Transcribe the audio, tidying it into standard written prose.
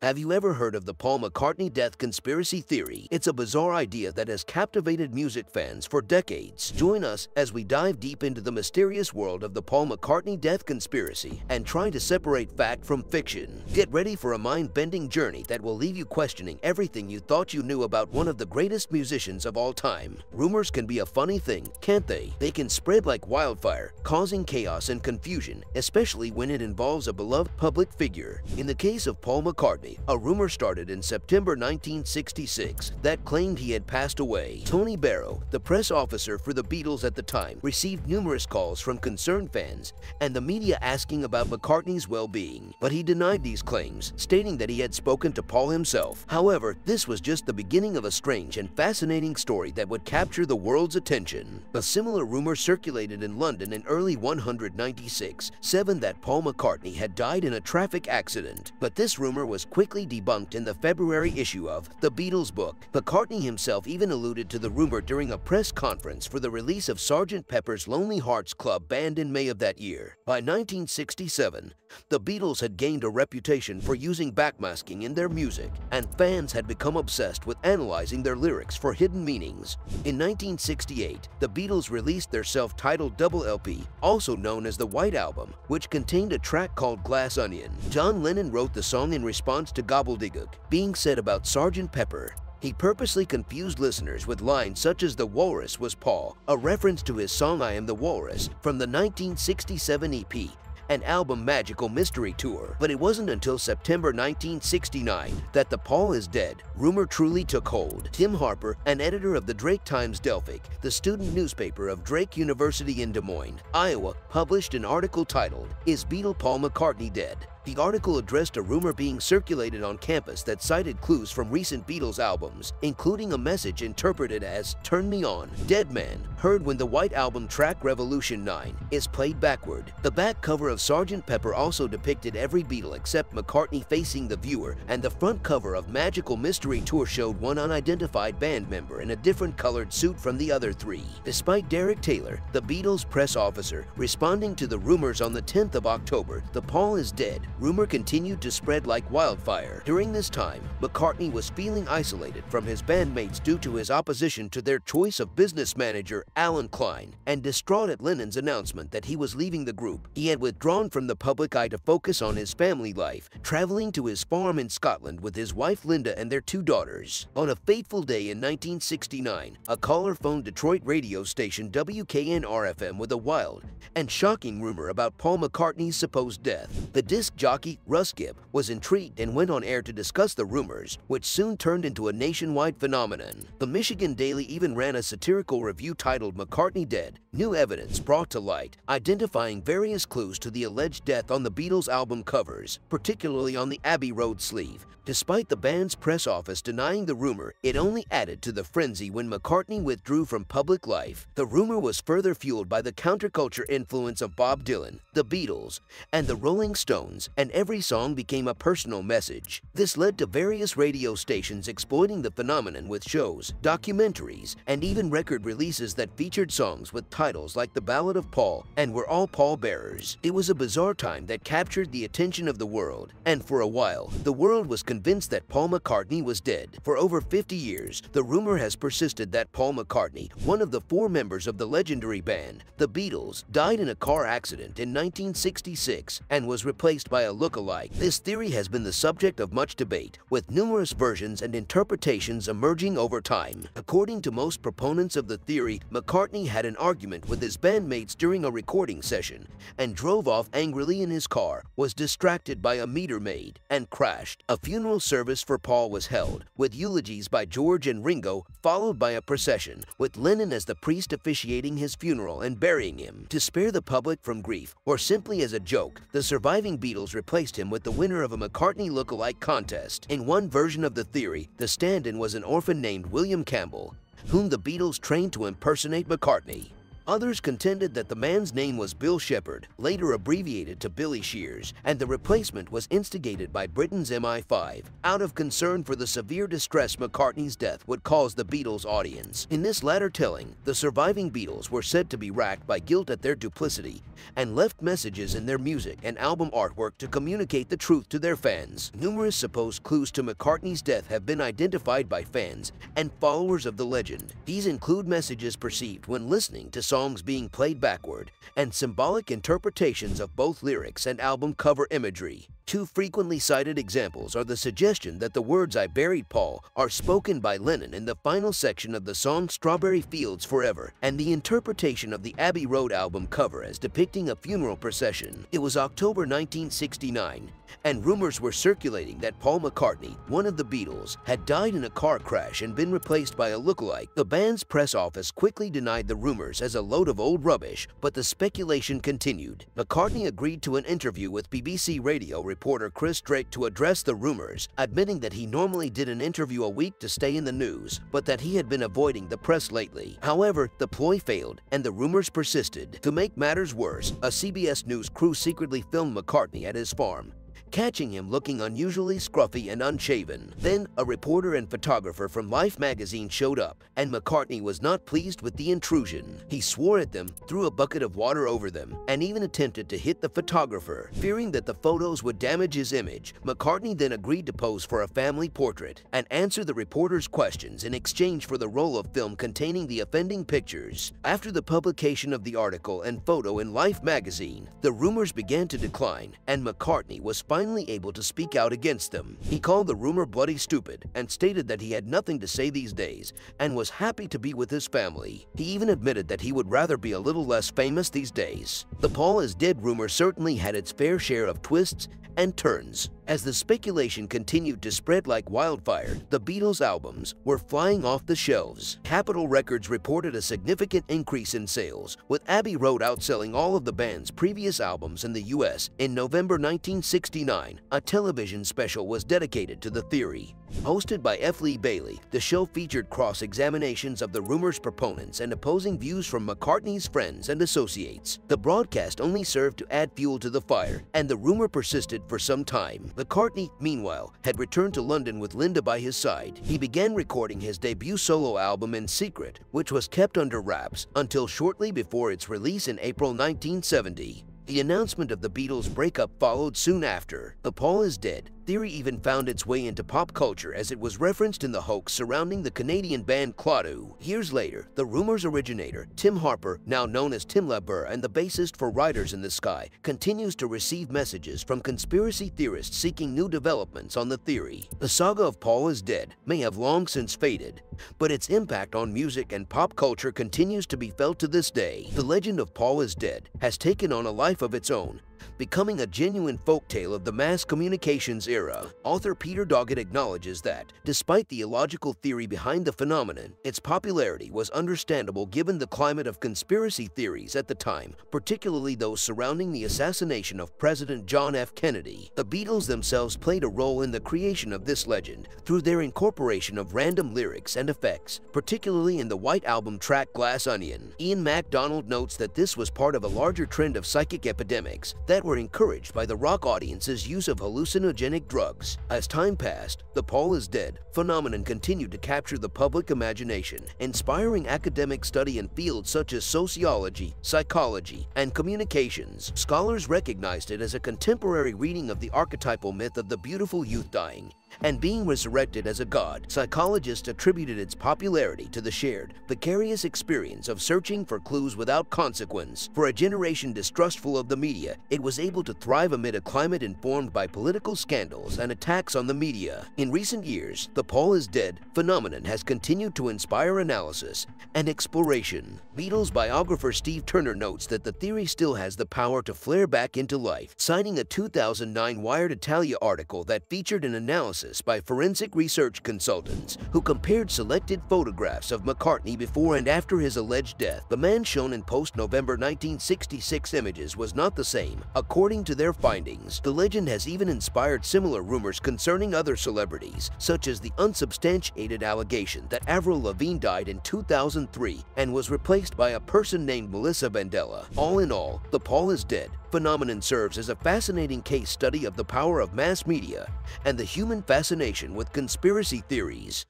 Have you ever heard of the Paul McCartney death conspiracy theory? It's a bizarre idea that has captivated music fans for decades. Join us as we dive deep into the mysterious world of the Paul McCartney death conspiracy and try to separate fact from fiction. Get ready for a mind-bending journey that will leave you questioning everything you thought you knew about one of the greatest musicians of all time. Rumors can be a funny thing, can't they? They can spread like wildfire, causing chaos and confusion, especially when it involves a beloved public figure. In the case of Paul McCartney, a rumor started in September 1966 that claimed he had passed away. Tony Barrow, the press officer for the Beatles at the time, received numerous calls from concerned fans and the media asking about McCartney's well-being, but he denied these claims, stating that he had spoken to Paul himself. However, this was just the beginning of a strange and fascinating story that would capture the world's attention. A similar rumor circulated in London in early 1996, that Paul McCartney had died in a traffic accident, but this rumor was quickly debunked in the February issue of The Beatles book. McCartney himself even alluded to the rumor during a press conference for the release of Sgt. Pepper's Lonely Hearts Club Band in May of that year. By 1967, the Beatles had gained a reputation for using backmasking in their music, and fans had become obsessed with analyzing their lyrics for hidden meanings. In 1968, the Beatles released their self-titled double LP, also known as the White Album, which contained a track called Glass Onion. John Lennon wrote the song in response to gobbledygook being said about Sgt. Pepper. He purposely confused listeners with lines such as "The Walrus was Paul," a reference to his song I Am the Walrus from the 1967 EP and album Magical Mystery Tour. But it wasn't until September 1969 that the Paul is dead rumor truly took hold. Tim Harper, an editor of the Drake Times-Delphic, the student newspaper of Drake University in Des Moines, Iowa, published an article titled, "Is Beatle Paul McCartney Dead?" The article addressed a rumor being circulated on campus that cited clues from recent Beatles albums, including a message interpreted as "Turn Me On, Dead Man," heard when the White Album track Revolution 9 is played backward. The back cover of Sgt. Pepper also depicted every Beatle except McCartney facing the viewer, and the front cover of Magical Mystery Tour showed one unidentified band member in a different colored suit from the other three. Despite Derek Taylor, the Beatles press officer, responding to the rumors on the 10th of October, the Paul is dead rumor continued to spread like wildfire. During this time, McCartney was feeling isolated from his bandmates due to his opposition to their choice of business manager Alan Klein, and distraught at Lennon's announcement that he was leaving the group. He had withdrawn from the public eye to focus on his family life, traveling to his farm in Scotland with his wife Linda and their two daughters. On a fateful day in 1969, a caller phoned Detroit radio station WKNR-FM with a wild and shocking rumor about Paul McCartney's supposed death. The disc jockey Russ Gibb was intrigued and went on air to discuss the rumors, which soon turned into a nationwide phenomenon. The Michigan Daily even ran a satirical review titled "McCartney Dead, New Evidence Brought to Light," identifying various clues to the alleged death on the Beatles album covers, particularly on the Abbey Road sleeve. Despite the band's press office denying the rumor, it only added to the frenzy when McCartney withdrew from public life. The rumor was further fueled by the counterculture influence of Bob Dylan, the Beatles, and the Rolling Stones, and every song became a personal message. This led to various radio stations exploiting the phenomenon with shows, documentaries, and even record releases that featured songs with titles like The Ballad of Paul and We're All Paul Bearers. It was a bizarre time that captured the attention of the world, and for a while, the world was convinced that Paul McCartney was dead. For over 50 years, the rumor has persisted that Paul McCartney, one of the four members of the legendary band, the Beatles, died in a car accident in 1966 and was replaced by a look-alike. This theory has been the subject of much debate, with numerous versions and interpretations emerging over time. According to most proponents of the theory, McCartney had an argument with his bandmates during a recording session and drove off angrily in his car, was distracted by a meter maid, and crashed. A funeral service for Paul was held, with eulogies by George and Ringo, followed by a procession, with Lennon as the priest officiating his funeral and burying him. To spare the public from grief, or simply as a joke, the surviving Beatles replaced him with the winner of a McCartney look-alike contest. In one version of the theory, the stand-in was an orphan named William Campbell, whom the Beatles trained to impersonate McCartney. Others contended that the man's name was Bill Shepard, later abbreviated to Billy Shears, and the replacement was instigated by Britain's MI5, out of concern for the severe distress McCartney's death would cause the Beatles' audience. In this latter telling, the surviving Beatles were said to be racked by guilt at their duplicity and left messages in their music and album artwork to communicate the truth to their fans. Numerous supposed clues to McCartney's death have been identified by fans and followers of the legend. These include messages perceived when listening to songs being played backward and symbolic interpretations of both lyrics and album cover imagery. Two frequently cited examples are the suggestion that the words "I buried Paul" are spoken by Lennon in the final section of the song "Strawberry Fields Forever," and the interpretation of the Abbey Road album cover as depicting a funeral procession. It was October 1969, and rumors were circulating that Paul McCartney, one of the Beatles, had died in a car crash and been replaced by a lookalike. The band's press office quickly denied the rumors as a load of old rubbish, but the speculation continued. McCartney agreed to an interview with BBC Radio reporter Chris Drake to address the rumors, admitting that he normally did an interview a week to stay in the news, but that he had been avoiding the press lately. However, the ploy failed, and the rumors persisted. To make matters worse, a CBS News crew secretly filmed McCartney at his farm, catching him looking unusually scruffy and unshaven. Then, a reporter and photographer from Life magazine showed up, and McCartney was not pleased with the intrusion. He swore at them, threw a bucket of water over them, and even attempted to hit the photographer. Fearing that the photos would damage his image, McCartney then agreed to pose for a family portrait and answer the reporter's questions in exchange for the roll of film containing the offending pictures. After the publication of the article and photo in Life magazine, the rumors began to decline, and McCartney was finally able to speak out against them. He called the rumor bloody stupid and stated that he had nothing to say these days and was happy to be with his family. He even admitted that he would rather be a little less famous these days. The Paul is dead rumor certainly had its fair share of twists and turns. As the speculation continued to spread like wildfire, the Beatles' albums were flying off the shelves. Capitol Records reported a significant increase in sales, with Abbey Road outselling all of the band's previous albums in the US. In November 1969, a television special was dedicated to the theory. Hosted by F. Lee Bailey, the show featured cross-examinations of the rumor's proponents and opposing views from McCartney's friends and associates. The broadcast only served to add fuel to the fire, and the rumor persisted for some time. McCartney, meanwhile, had returned to London with Linda by his side. He began recording his debut solo album in secret, which was kept under wraps until shortly before its release in April 1970. The announcement of the Beatles' breakup followed soon after. The Paul is dead theory even found its way into pop culture as it was referenced in the hoax surrounding the Canadian band Clodagh. Years later, the rumor's originator, Tim Harper, now known as Tim LaBerre and the bassist for Riders in the Sky, continues to receive messages from conspiracy theorists seeking new developments on the theory. The saga of Paul is dead may have long since faded, but its impact on music and pop culture continues to be felt to this day. The legend of Paul is dead has taken on a life of its own, becoming a genuine folktale of the mass communications era. Author Peter Doggett acknowledges that, despite the illogical theory behind the phenomenon, its popularity was understandable given the climate of conspiracy theories at the time, particularly those surrounding the assassination of President John F. Kennedy. The Beatles themselves played a role in the creation of this legend through their incorporation of random lyrics and effects, particularly in the White Album track Glass Onion. Ian MacDonald notes that this was part of a larger trend of psychic epidemics that were encouraged by the rock audience's use of hallucinogenic drugs. As time passed, the Paul is dead phenomenon continued to capture the public imagination, inspiring academic study in fields such as sociology, psychology, and communications. Scholars recognized it as a contemporary reading of the archetypal myth of the beautiful youth dying and being resurrected as a god. Psychologists attributed its popularity to the shared, vicarious experience of searching for clues without consequence. For a generation distrustful of the media, it was able to thrive amid a climate informed by political scandals and attacks on the media. In recent years, the Paul is dead phenomenon has continued to inspire analysis and exploration. Beatles biographer Steve Turner notes that the theory still has the power to flare back into life, citing a 2009 Wired Italia article that featured an analysis analysis by forensic research consultants who compared selected photographs of McCartney before and after his alleged death. The man shown in post-November 1966 images was not the same. According to their findings, the legend has even inspired similar rumors concerning other celebrities, such as the unsubstantiated allegation that Avril Lavigne died in 2003 and was replaced by a person named Melissa Vandella. All in all, the Paul is dead phenomenon serves as a fascinating case study of the power of mass media and the human fascination with conspiracy theories.